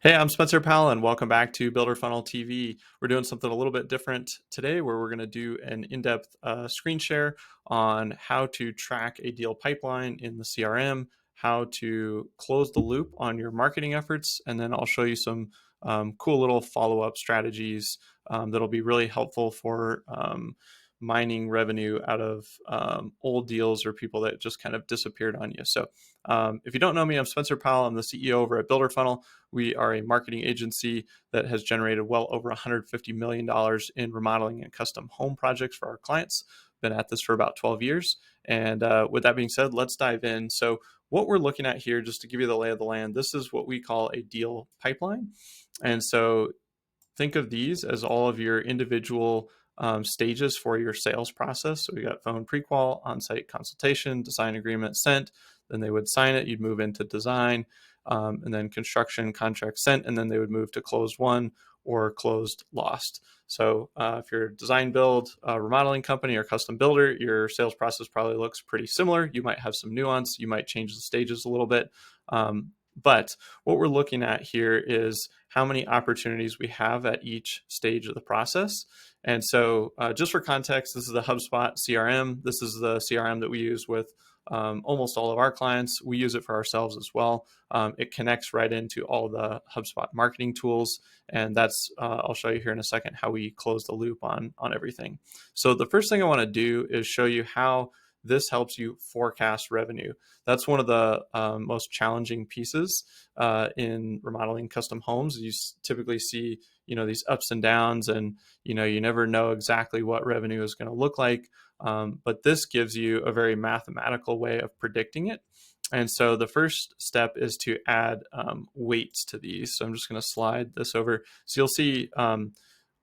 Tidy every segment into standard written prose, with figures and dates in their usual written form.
Hey, I'm Spencer Powell, and welcome back to Builder Funnel TV. We're doing something a little bit different today where we're going to do an in-depth screen share on how to track a deal pipeline in the CRM, how to close the loop on your marketing efforts, and then I'll show you some cool little follow-up strategies that'll be really helpful for mining revenue out of old deals or people that just kind of disappeared on you. So if you don't know me, I'm Spencer Powell. I'm the CEO over at Builder Funnel. We are a marketing agency that has generated well over $150 million in remodeling and custom home projects for our clients. Been at this for about 12 years. And with that being said, let's dive in. So what we're looking at here, just to give you the lay of the land, this is what we call a deal pipeline. And so think of these as all of your individual stages for your sales process. So we got phone pre-qual, on-site consultation, design agreement sent. Then they would sign it. You'd move into design, and then construction, contract sent, and then they would move to closed won or closed lost. So if you're a design build, remodeling company, or custom builder, your sales process probably looks pretty similar. You might have some nuance. You might change the stages a little bit. But what we're looking at here is how many opportunities we have at each stage of the process. And so just for context, this is the HubSpot CRM. This is the CRM that we use with almost all of our clients. We use it for ourselves as well. It connects right into all the HubSpot marketing tools. And that's, I'll show you here in a second, how we close the loop on everything. So the first thing I want to do is show you how this helps you forecast revenue. That's one of the most challenging pieces in remodeling custom homes. You typically see, these ups and downs, and you never know exactly what revenue is going to look like. But this gives you a very mathematical way of predicting it. And so the first step is to add weights to these. So I'm just going to slide this over. So you'll see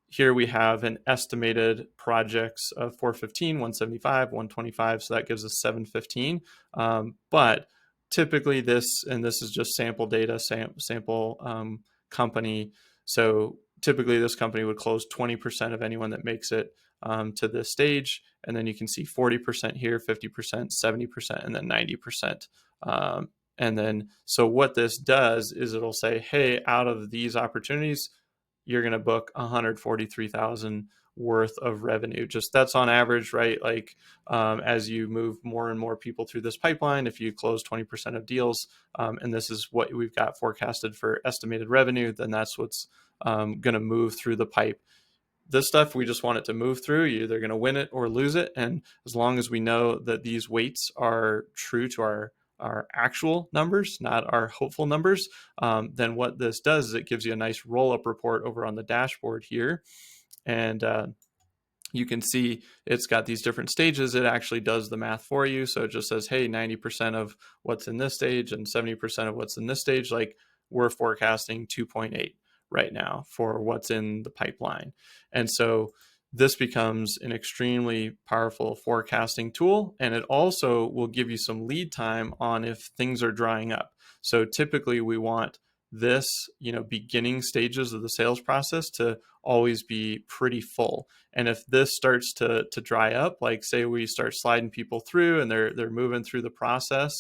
here we have an estimated projects of 415, 175, 125. So that gives us 715. But typically this is just sample data, sample company. So typically this company would close 20% of anyone that makes it to this stage. And then you can see 40% here, 50%, 70%, and then 90%. And then, so what this does is it'll say, hey, out of these opportunities, you're going to book 143,000 worth of revenue. Just that's on average, right? Like as you move more and more people through this pipeline, if you close 20% of deals, and this is what we've got forecasted for estimated revenue, then that's what's going to move through the pipe. This stuff, we just want it to move through. You're either going to win it or lose it. And as long as we know that these weights are true to our actual numbers, not our hopeful numbers, then what this does is it gives you a nice roll-up report over on the dashboard here. And you can see it's got these different stages. It actually does the math for you. So it just says, hey, 90% of what's in this stage and 70% of what's in this stage, like we're forecasting 2.8 right now for what's in the pipeline. And so this becomes an extremely powerful forecasting tool, and it also will give you some lead time on if things are drying up. So typically we want this, beginning stages of the sales process to always be pretty full. And if this starts to dry up, like say we start sliding people through and they're moving through the process,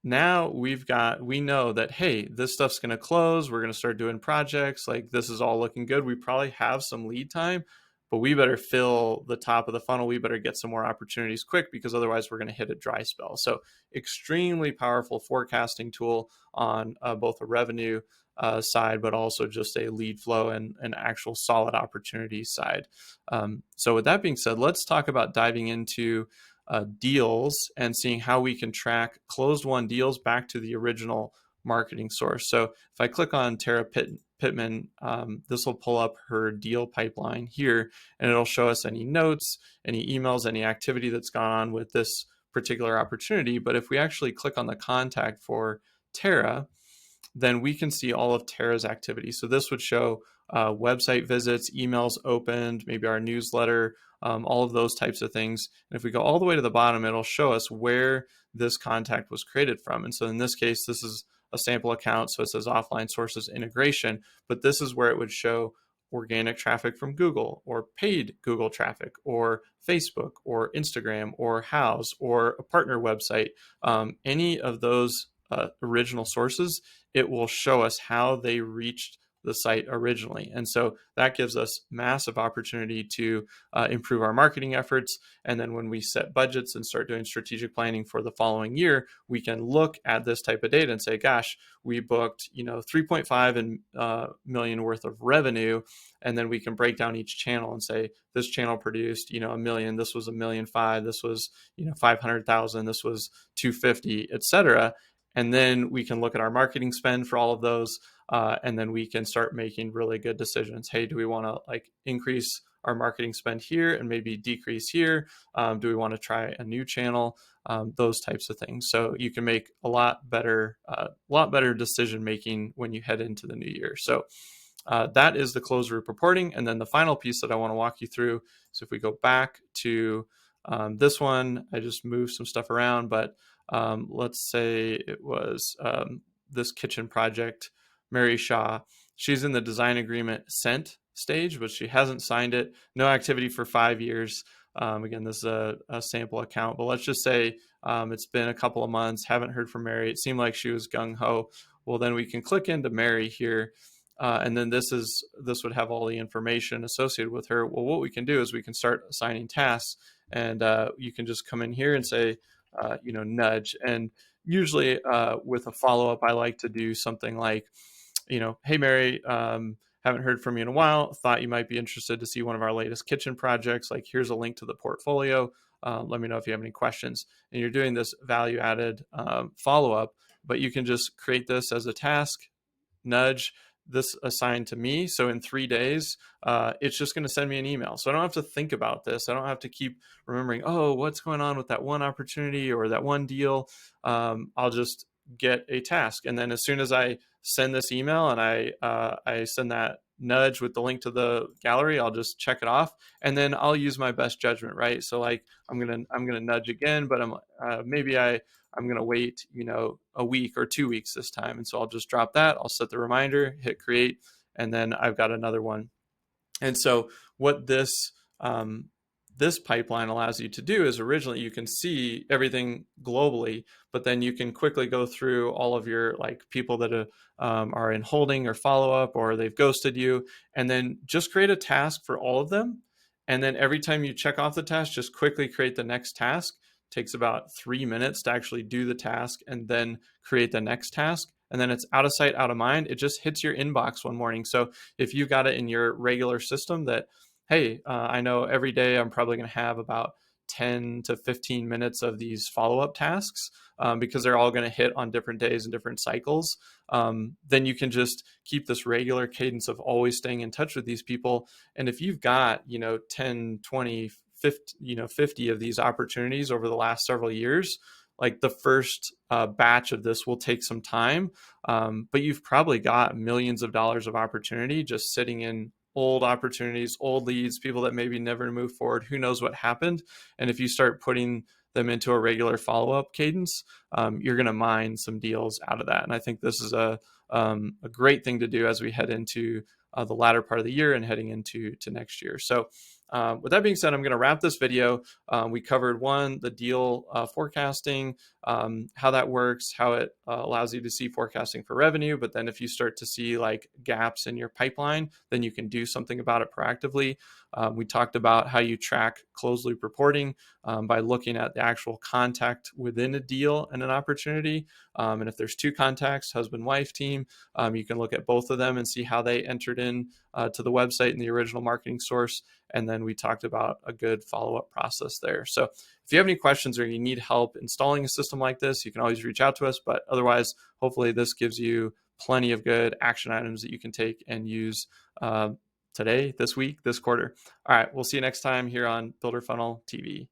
now we know that, hey, this stuff's going to close. We're going to start doing projects. Like this is all looking good. We probably have some lead time, but we better fill the top of the funnel. We better get some more opportunities quick, because otherwise we're going to hit a dry spell. So extremely powerful forecasting tool on both a revenue side, but also just a lead flow and an actual solid opportunity side. So with that being said, let's talk about diving into deals and seeing how we can track closed won deals back to the original marketing source. So if I click on Tara Pittman, this will pull up her deal pipeline here, and it'll show us any notes, any emails, any activity that's gone on with this particular opportunity. But if we actually click on the contact for Tara, then we can see all of Tara's activity. So this would show website visits, emails opened, maybe our newsletter, all of those types of things. And if we go all the way to the bottom, it'll show us where this contact was created from. And so in this case, this is a sample account. So it says offline sources integration, but this is where it would show organic traffic from Google, or paid Google traffic, or Facebook, or Instagram, or Houzz, or a partner website. Any of those original sources, it will show us how they reached the site originally. And so that gives us massive opportunity to improve our marketing efforts. And then when we set budgets and start doing strategic planning for the following year, we can look at this type of data and say, gosh, we booked 3.5 million worth of revenue. And then we can break down each channel and say, this channel produced a million, this was 1.5 million, this was 500,000, this was 250, etc. And then we can look at our marketing spend for all of those, and then we can start making really good decisions. Hey, do we want to increase our marketing spend here and maybe decrease here? Do we want to try a new channel? Those types of things. So you can make a lot better decision making when you head into the new year. So that is the closed loop reporting. And then the final piece that I want to walk you through. So if we go back to this one, I just moved some stuff around, but let's say it was this kitchen project, Mary Shaw. She's in the design agreement sent stage, but she hasn't signed it. No activity for 5 years. Again, this is a sample account, but let's just say it's been a couple of months, haven't heard from Mary. It seemed like she was gung-ho. Well, then we can click into Mary here. And then this would have all the information associated with her. Well, what we can do is we can start assigning tasks, and you can just come in here and say, nudge. And usually with a follow-up, I like to do something like, hey, Mary, haven't heard from you in a while. Thought you might be interested to see one of our latest kitchen projects. Like, here's a link to the portfolio. Let me know if you have any questions. And you're doing this value-added follow-up, but you can just create this as a task, nudge, this assigned to me. So in 3 days, it's just going to send me an email. So I don't have to think about this. I don't have to keep remembering, oh, what's going on with that one opportunity or that one deal. I'll just get a task. And then as soon as I send this email and I send that nudge with the link to the gallery, I'll just check it off, and then I'll use my best judgment, right? So like I'm gonna nudge again, but I'm going to wait, a week or 2 weeks this time. And so I'll just drop that. I'll set the reminder, hit create, and then I've got another one. And so what this pipeline allows you to do is, originally you can see everything globally, but then you can quickly go through all of your people that are in holding or follow up, or they've ghosted you, and then just create a task for all of them. And then every time you check off the task, just quickly create the next task. Takes about 3 minutes to actually do the task and then create the next task. And then it's out of sight, out of mind. It just hits your inbox one morning. So if you've got it in your regular system that, hey, I know every day I'm probably going to have about 10 to 15 minutes of these follow-up tasks because they're all going to hit on different days and different cycles, then you can just keep this regular cadence of always staying in touch with these people. And if you've got, 10, 20, 50 of these opportunities over the last several years, like the first batch of this will take some time, but you've probably got millions of dollars of opportunity just sitting in old opportunities, old leads, people that maybe never moved forward. Who knows what happened? And if you start putting them into a regular follow-up cadence, you're going to mine some deals out of that. And I think this is a great thing to do as we head into the latter part of the year and heading into next year. So with that being said, I'm going to wrap this video. We covered the deal forecasting, how that works, how it allows you to see forecasting for revenue. But then if you start to see gaps in your pipeline, then you can do something about it proactively. We talked about how you track closed loop reporting by looking at the actual contact within a deal and an opportunity. And if there's two contacts, husband-wife team, you can look at both of them and see how they entered in to the website in the original marketing source. And then we talked about a good follow-up process there. So if you have any questions or you need help installing a system like this, you can always reach out to us. But otherwise, hopefully this gives you plenty of good action items that you can take and use today, this week, this quarter. All right, we'll see you next time here on Builder Funnel TV.